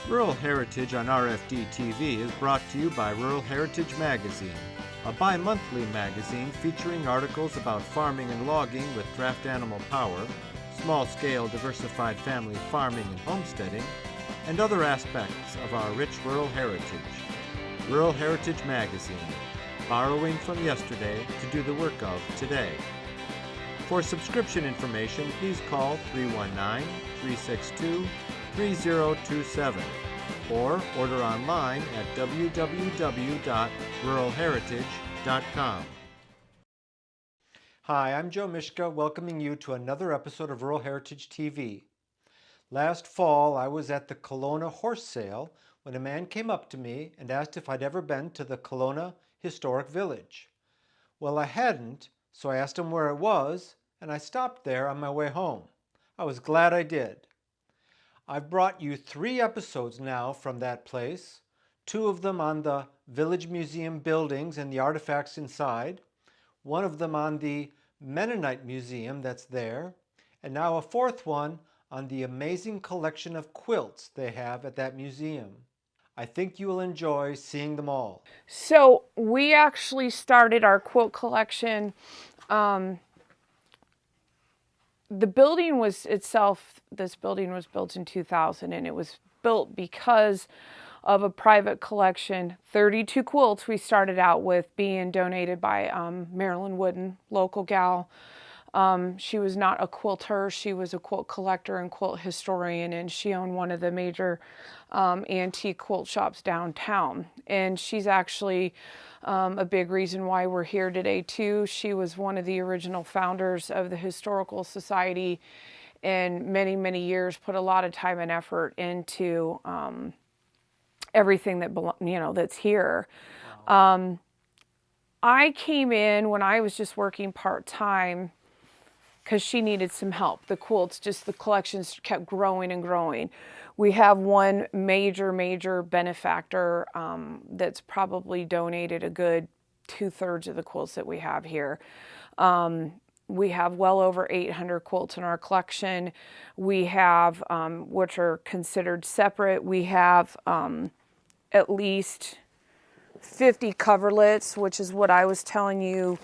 Rural Heritage on RFD TV is brought to you by Rural Heritage Magazine, a bi-monthly magazine featuring articles about farming and logging with draft animal power, small-scale diversified family farming and homesteading, and other aspects of our rich rural heritage. Rural Heritage Magazine, borrowing from yesterday to do the work of today. For subscription information, please call 319-362-3027 or order online at www.ruralheritage.com. Hi, I'm Joe Mishka, welcoming you to another episode of Rural Heritage TV. Last fall, I was at the Kalona horse sale when a man came up to me and asked if I'd ever been to the Kalona Historic Village. Well, I hadn't, so I asked him where it was, and I stopped there on my way home. I was glad I did. I've brought you 3 episodes now from that place, 2 of them on the Village Museum buildings and the artifacts inside, 1 of them on the Mennonite Museum that's there, and now a 4th one on the amazing collection of quilts they have at that museum. I think you will enjoy seeing them all. So we actually started our quilt collection. The building was itself, this building was built in 2000, and it was built because of a private collection. 32 quilts we started out with being donated by Marilyn Wooden, local gal. She was not a quilter, she was a quilt collector and quilt historian, and she owned one of the major antique quilt shops downtown. And she's actually a big reason why we're here today too. She was one of the original founders of the Historical Society, and many, many years put a lot of time and effort into everything that that's here. Wow. I came in when I was just working part-time because she needed some help. The quilts, just the collections kept growing and growing. We have one major benefactor that's probably donated a good 2/3 of the quilts that we have here. We have well over 800 quilts in our collection. We have, which are considered separate, we have at least 50 coverlets, which is what I was telling you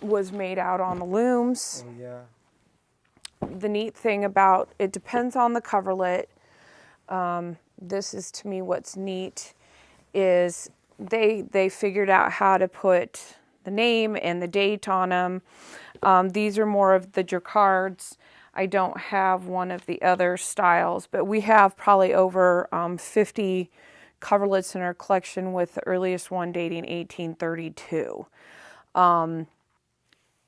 was made out on the looms. Oh, yeah. The neat thing about it depends on the coverlet. This is, to me, what's neat is they figured out how to put the name and the date on them. These are more of the jacquards. I don't have one of the other styles, but we have probably over 50 coverlets in our collection, with the earliest one dating 1832.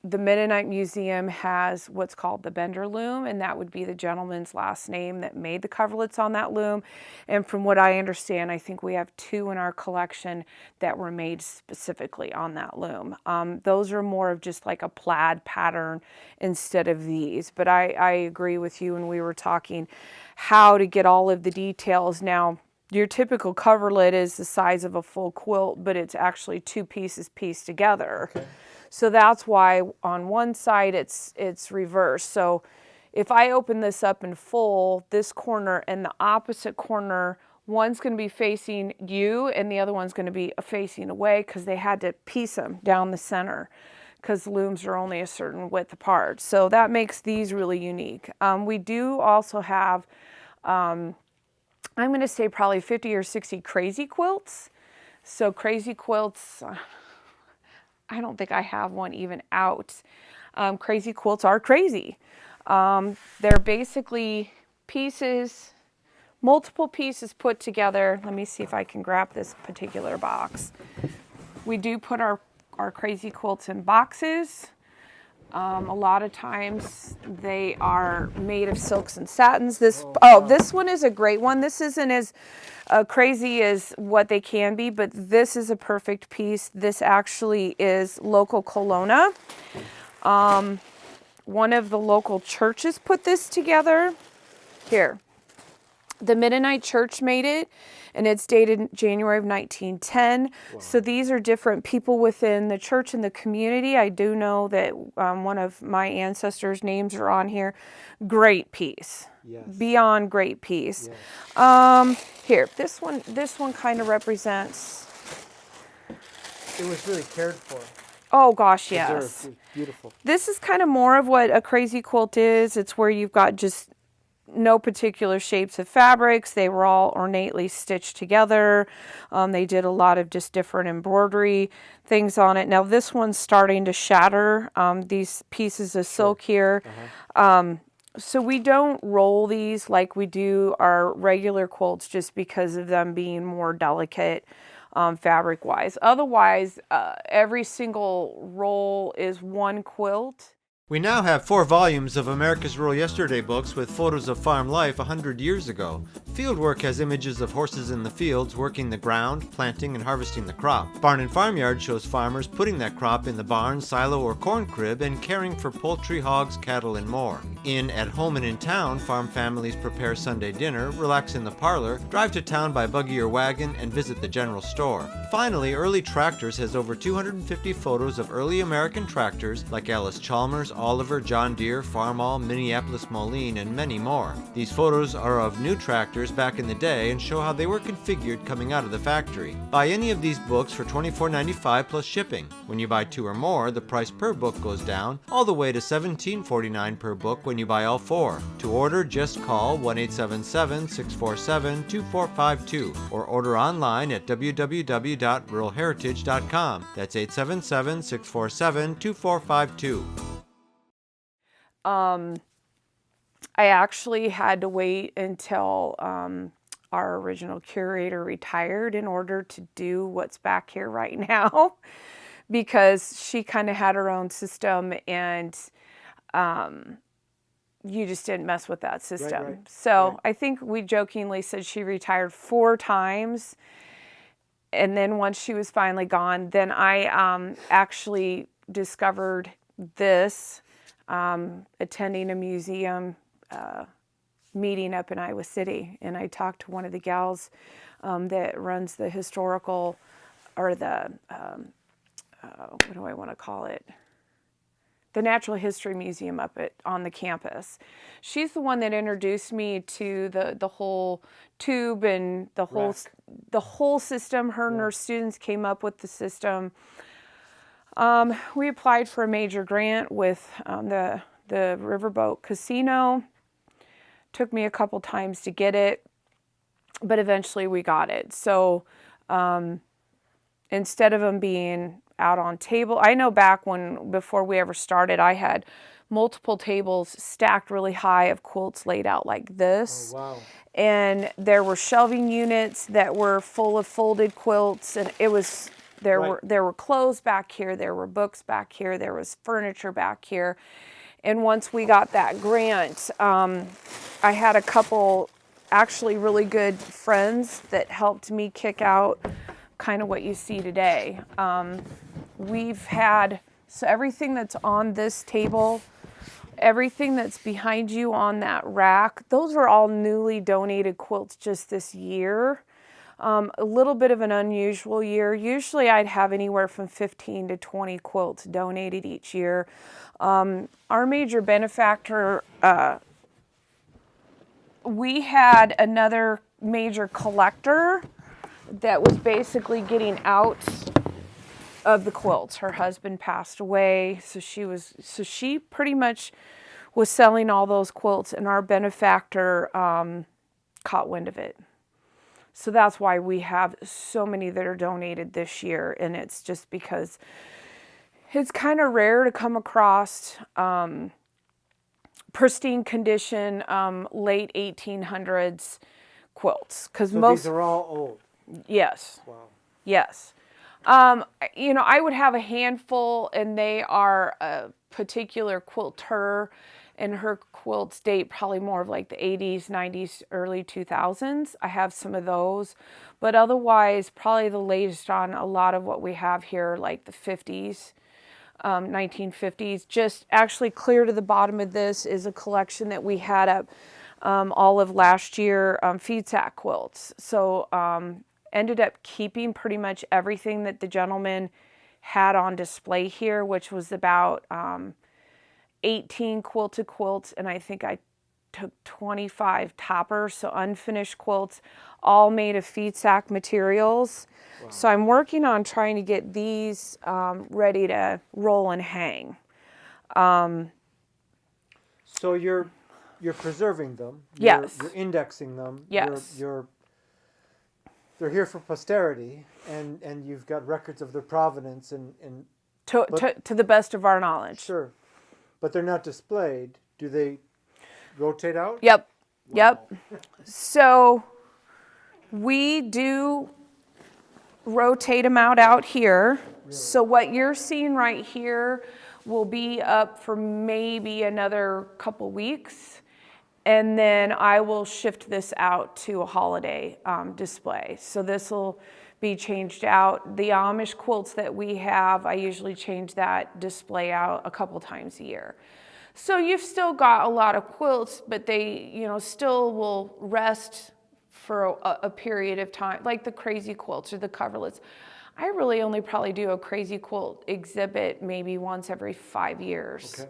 The Mennonite Museum has what's called the Bender loom, and that would be the gentleman's last name that made the coverlets on that loom. And from what I understand, I think we have 2 in our collection that were made specifically on that loom. Those are more of just like a plaid pattern instead of these. But I agree with you when we were talking how to get all of the details. Now, your typical coverlet is the size of a full quilt, but it's actually 2 pieces pieced together. Okay. So that's why on one side it's reversed. So if I open this up in full, this corner and the opposite corner, one's going to be facing you and the other one's going to be facing away, because they had to piece them down the center because looms are only a certain width apart. So that makes these really unique. We do also have, I'm going to say probably 50 or 60 crazy quilts. So crazy quilts, I don't think I have one even out. Crazy quilts are crazy. They're basically pieces, multiple pieces put together. Let me see if I can grab this particular box. We do put our crazy quilts in boxes. A lot of times they are made of silks and satins. This one is a great one. This isn't as crazy as what they can be, but this is a perfect piece. This actually is local Kalona. One of the local churches put this together. Here, The Mennonite Church made it, and it's dated January of 1910. Wow. So these are different people within the church and the community. I do know that one of my ancestors' names are on here. Great piece. Yes. Beyond great piece. Yes. Here, this one kind of represents. It was really cared for. Oh gosh, yes. Preserved. It was beautiful. This is kind of more of what a crazy quilt is. It's where you've got just no particular shapes of fabrics. They were all ornately stitched together. They did a lot of just different embroidery things on it. Now this one's starting to shatter, these pieces of silk here. So we don't roll these like we do our regular quilts just because of them being more delicate fabric-wise. Otherwise, every single roll is one quilt. We now have 4 volumes of America's Rural Yesterday books with photos of farm life 100 years ago. Fieldwork has images of horses in the fields working the ground, planting and harvesting the crop. Barn and Farmyard shows farmers putting that crop in the barn, silo or corn crib and caring for poultry, hogs, cattle and more. In At Home and in Town, farm families prepare Sunday dinner, relax in the parlor, drive to town by buggy or wagon and visit the general store. Finally, Early Tractors has over 250 photos of early American tractors like Alice Chalmers, Oliver, John Deere, Farmall, Minneapolis Moline, and many more. These photos are of new tractors back in the day and show how they were configured coming out of the factory. Buy any of these books for $24.95 plus shipping. When you buy 2 or more, the price per book goes down, all the way to $17.49 per book when you buy all 4. To order, just call 1-877-647-2452 or order online at www.ruralheritage.com. That's 877-647-2452. I actually had to wait until our original curator retired in order to do what's back here right now because she kind of had her own system and you just didn't mess with that system. Right. So I think we jokingly said she retired 4 times. And then once she was finally gone, then I actually discovered this attending a museum meeting up in Iowa City. And I talked to one of the gals that runs the historical, or the, what do I want to call it? The Natural History Museum up on the campus. She's the one that introduced me to the whole tube and the whole system. Her and her students came up with the system. We applied for a major grant with the Riverboat Casino. Took me a couple times to get it, but eventually we got it. So instead of them being out on table, I know back before we ever started, I had multiple tables stacked really high of quilts laid out like this. Oh, wow. And there were shelving units that were full of folded quilts, and it was there were clothes back here, there were books back here, there was furniture back here. And once we got that grant, I had a couple actually really good friends that helped me kick out kind of what you see today. We've had, so everything that's on this table, everything that's behind you on that rack, those were all newly donated quilts just this year. A little bit of an unusual year. Usually I'd have anywhere from 15 to 20 quilts donated each year. Our major benefactor, we had another major collector that was basically getting out of the quilts. Her husband passed away, so she pretty much was selling all those quilts, and our benefactor caught wind of it. So that's why we have so many that are donated this year, and it's just because it's kind of rare to come across pristine condition, late 1800s quilts. So these are all old? Yes. Wow. Yes. I would have a handful, and they are a particular quilter, and her quilts date probably more of like the 80s, 90s, early 2000s. I have some of those, but otherwise probably the latest on a lot of what we have here, like the 50s, 1950s. Just actually clear to the bottom of this is a collection that we had up all of last year, feed sack quilts. So ended up keeping pretty much everything that the gentleman had on display here, which was about 18 quilted quilts, and I think I took 25 toppers, so unfinished quilts, all made of feed sack materials. Wow. So I'm working on trying to get these ready to roll and hang. So you're preserving them. Yes. You're indexing them. Yes. They're here for posterity, and you've got records of their provenance and to the best of our knowledge. Sure, but they're not displayed. Do they rotate out? Yep. Wow. Yep. So we do rotate them out here. Really? So what you're seeing right here will be up for maybe another couple weeks. And then I will shift this out to a holiday display. So this will be changed out. The Amish quilts that we have, I usually change that display out a couple times a year. So you've still got a lot of quilts, but they, still will rest for a period of time, like the crazy quilts or the coverlets. I really only probably do a crazy quilt exhibit maybe once every 5 years. Okay.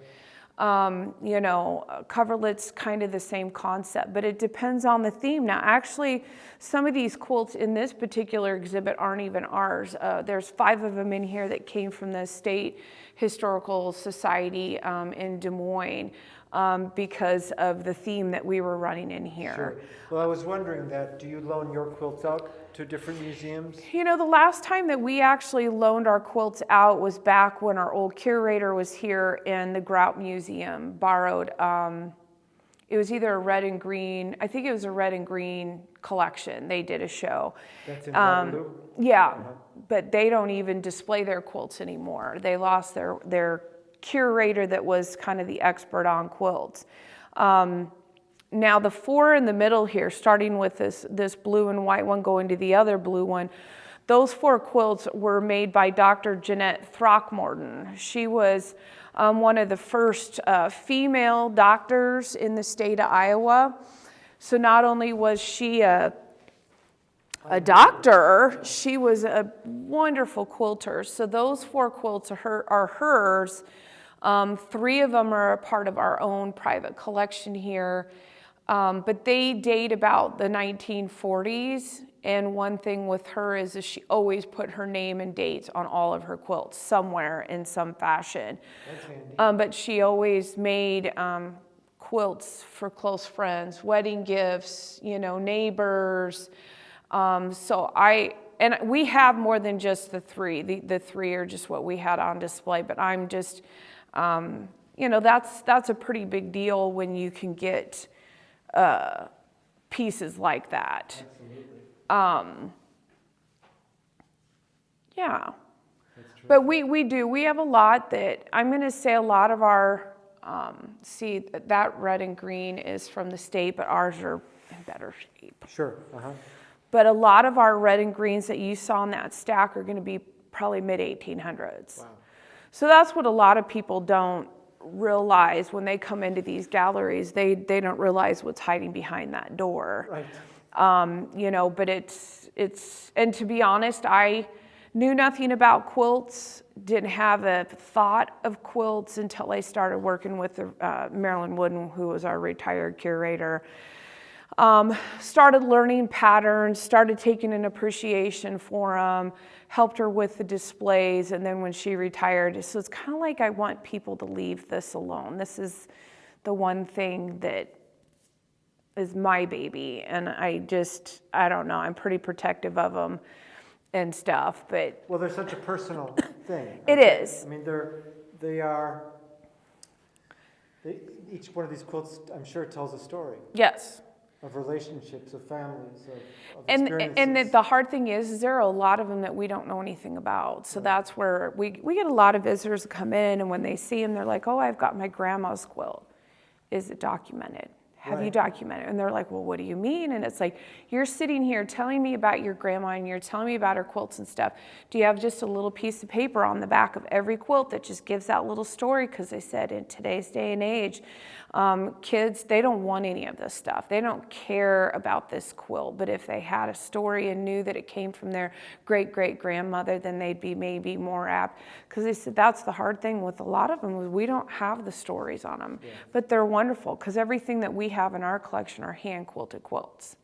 Coverlets, kind of the same concept, but it depends on the theme. Now, actually, some of these quilts in this particular exhibit aren't even ours. There's 5 of them in here that came from the State Historical Society in Des Moines because of the theme that we were running in here. Sure. Well, I was wondering that, do you loan your quilts out to different museums? The last time that we actually loaned our quilts out was back when our old curator was here and the Grout Museum borrowed, it was either a red and green, I think it was a red and green collection. They did a show. That's in Waterloo? Yeah, but they don't even display their quilts anymore. They lost their curator that was kind of the expert on quilts. Now the 4 in the middle here, starting with this blue and white one going to the other blue one, those 4 quilts were made by Dr. Jeanette Throckmorton. She was one of the first female doctors in the state of Iowa. So not only was she a doctor, she was a wonderful quilter. So those 4 quilts are hers. 3 of them are a part of our own private collection here. But they date about the 1940s, and one thing with her is she always put her name and dates on all of her quilts somewhere in some fashion. That's handy. But she always made quilts for close friends, wedding gifts, neighbors. And we have more than just the 3. The 3 are just what we had on display, but I'm just, that's a pretty big deal when you can get pieces like that. Absolutely. Yeah. But we have a lot that, I'm going to say a lot of our, see that red and green is from the state, but ours are in better shape. Sure. But a lot of our red and greens that you saw in that stack are going to be probably mid-1800s. Wow. So that's what a lot of people don't realize when they come into these galleries. They don't realize what's hiding behind that door. Right. But it's and to be honest, I knew nothing about quilts, didn't have a thought of quilts until I started working with Marilyn Wooden, who was our retired curator. Started learning patterns, started taking an appreciation for them, helped her with the displays, and then when she retired, so it's kind of like I want people to leave this alone. This is the one thing that is my baby, and I don't know, I'm pretty protective of them and stuff, but... Well, they're such a personal thing. It is. I mean, each one of these quilts, I'm sure, tells a story. Yes. Of relationships, of families, of experiences. And the hard thing is there are a lot of them that we don't know anything about. So that's where we get a lot of visitors that come in, and when they see them, they're like, oh, I've got my grandma's quilt. Is it documented? Have you documented? And they're like, well, what do you mean? And it's like, you're sitting here telling me about your grandma and you're telling me about her quilts and stuff. Do you have just a little piece of paper on the back of every quilt that just gives that little story? Because they said in today's day and age, kids, they don't want any of this stuff. They don't care about this quilt. But if they had a story and knew that it came from their great-great-grandmother, then they'd be maybe more apt. Because they said that's the hard thing with a lot of them. We don't have the stories on them. Yeah. But they're wonderful because everything that we have in our collection are hand-quilted quilts.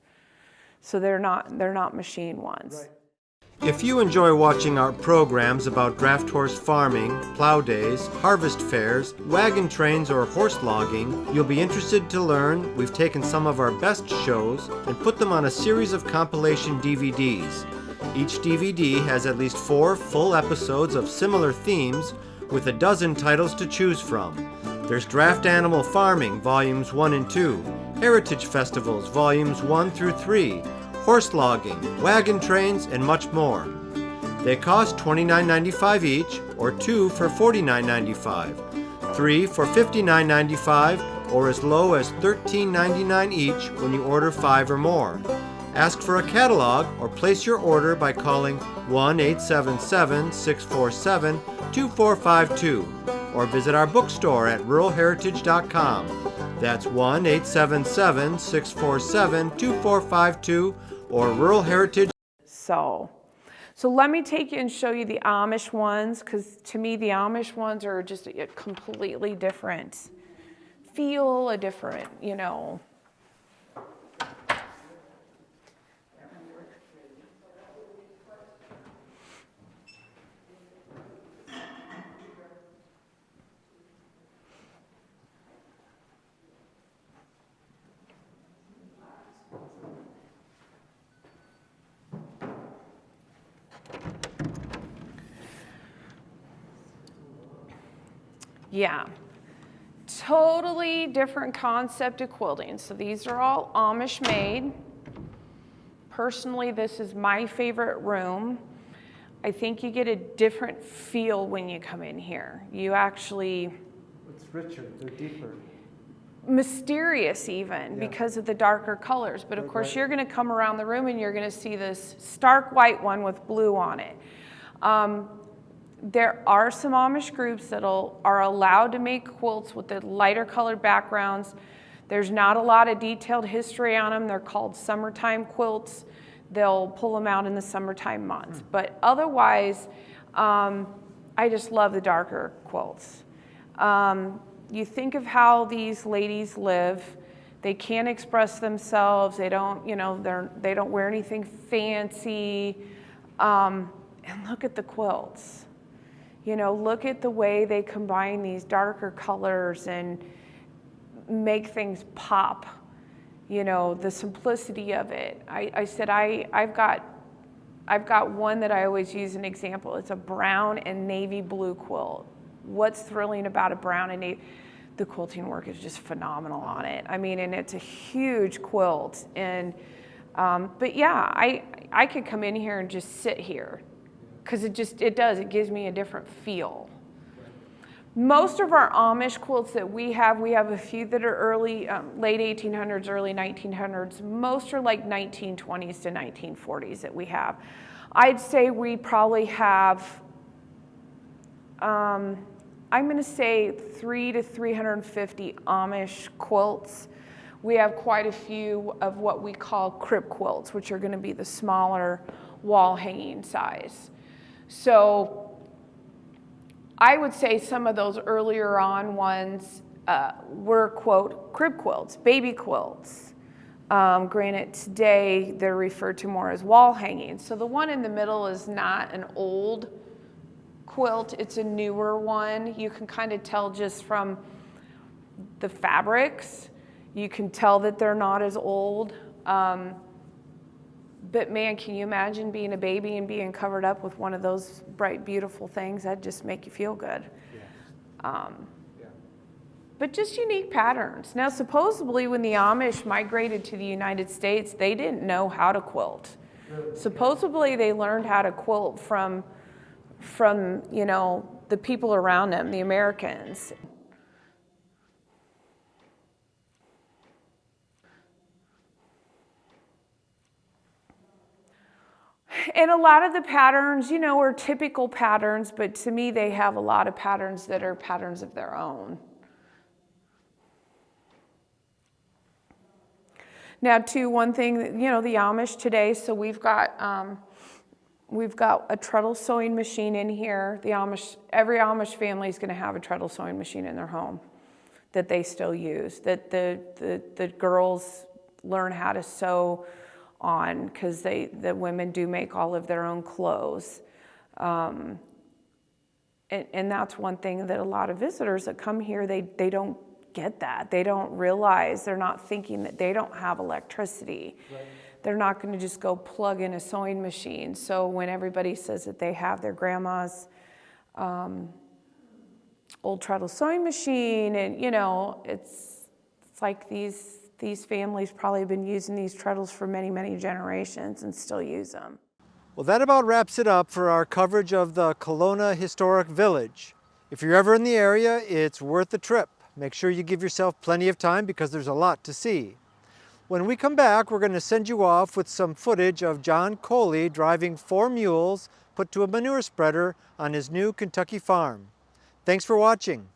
So they're not machine ones. Right. If you enjoy watching our programs about draft horse farming, plow days, harvest fairs, wagon trains, or horse logging, you'll be interested to learn we've taken some of our best shows and put them on a series of compilation DVDs. Each DVD has at least 4 full episodes of similar themes with a dozen titles to choose from. There's Draft Animal Farming, Volumes 1 and 2, Heritage Festivals, Volumes 1 through 3, horse logging, wagon trains, and much more. They cost $29.95 each, or 2 for $49.95, 3 for $59.95, or as low as $13.99 each when you order 5 or more. Ask for a catalog or place your order by calling 1-877-647-2452 or visit our bookstore at ruralheritage.com. That's 1-877-647-2452 or Rural Heritage. So let me take you and show you the Amish ones, because to me the Amish ones are just a completely different feel, a different, you know. Yeah, totally different concept of quilting. So these are all Amish made. Personally, this is my favorite room. I think you get a different feel when you come in here. You actually... It's richer, they're deeper. Mysterious even, because of the darker colors. But of course, you're going to come around the room and you're going to see this stark white one with blue on it. There are some Amish groups that are allowed to make quilts with the lighter colored backgrounds. There's not a lot of detailed history on them. They're called summertime quilts. They'll pull them out in the summertime months. But otherwise, I just love the darker quilts. You think of how these ladies live. They can't express themselves. They don't, they don't wear anything fancy. And look at the quilts. Look at the way they combine these darker colors and make things pop. The simplicity of it. I said I've got one that I always use an example. It's a brown and navy blue quilt. What's thrilling about a brown and navy? The quilting work is just phenomenal on it. I mean, and it's a huge quilt. And but yeah, I could come in here and just sit here. Because it gives me a different feel. Most of our Amish quilts that we have a few that are early, late 1800s, early 1900s. Most are like 1920s to 1940s that we have. I'd say we probably have, I'm going to say 300 to 350 Amish quilts. We have quite a few of what we call crib quilts, which are going to be the smaller wall hanging size. So I would say some of those earlier on ones were, quote, crib quilts, baby quilts. Granted, today they're referred to more as wall hanging. So the one in the middle is not an old quilt, it's a newer one. You can kind of tell just from the fabrics. You can tell that they're not as old. But man, can you imagine being a baby and being covered up with one of those bright, beautiful things? That'd just make you feel good. Yeah. But just unique patterns. Now, supposedly when the Amish migrated to the United States, they didn't know how to quilt. Really? Supposedly they learned how to quilt from the people around them, the Americans. And a lot of the patterns, you know, are typical patterns, but to me, they have a lot of patterns that are patterns of their own. Now, too, one thing, you know, the Amish today, so we've got a treadle sewing machine in here. Every Amish family is going to have a treadle sewing machine in their home that they still use, that the girls learn how to sew on, because the women do make all of their own clothes. And that's one thing that a lot of visitors that come here, they don't get that. They don't realize, they're not thinking that they don't have electricity. Right. They're not going to just go plug in a sewing machine. So when everybody says that they have their grandma's old treadle sewing machine, and you know, it's like these families probably have been using these treadles for many, many generations and still use them. Well, that about wraps it up for our coverage of the Kalona Historic Village. If you're ever in the area, it's worth the trip. Make sure you give yourself plenty of time because there's a lot to see. When we come back, we're going to send you off with some footage of John Coley driving 4 mules put to a manure spreader on his new Kentucky farm. Thanks for watching.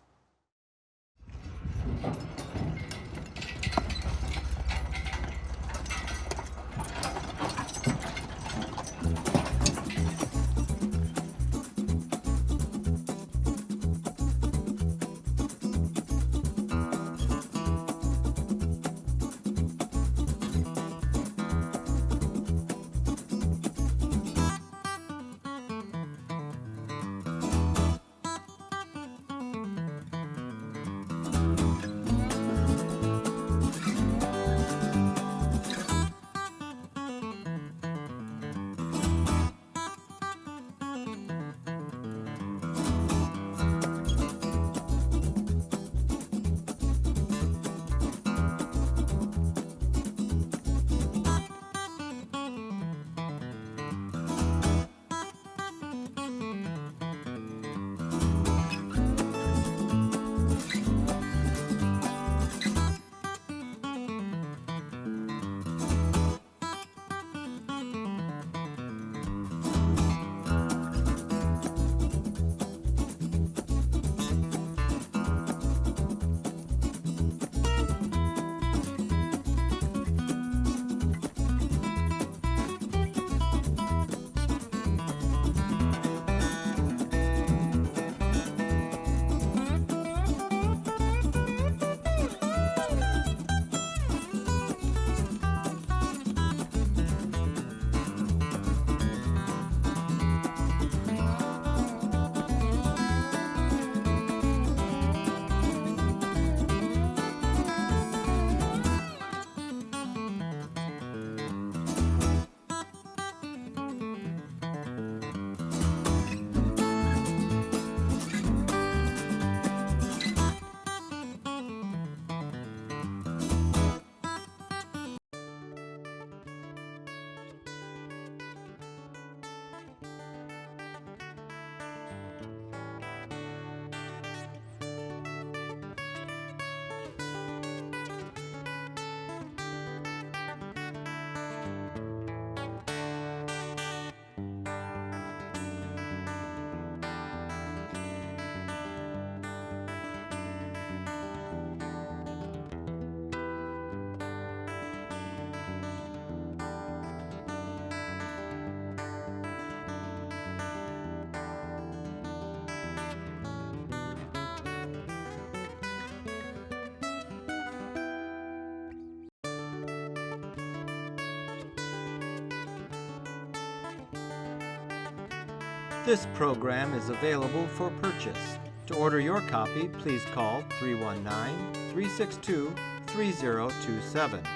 This program is available for purchase. To order your copy, please call 319-362-3027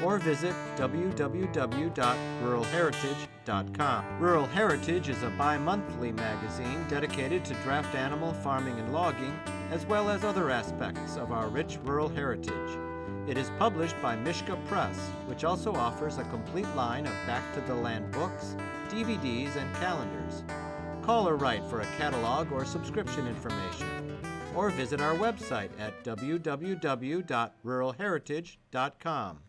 or visit www.ruralheritage.com. Rural Heritage is a bi-monthly magazine dedicated to draft animal farming and logging, as well as other aspects of our rich rural heritage. It is published by Mishka Press, which also offers a complete line of Back to the Land books, DVDs, and calendars. Call or write for a catalog or subscription information, or visit our website at www.ruralheritage.com.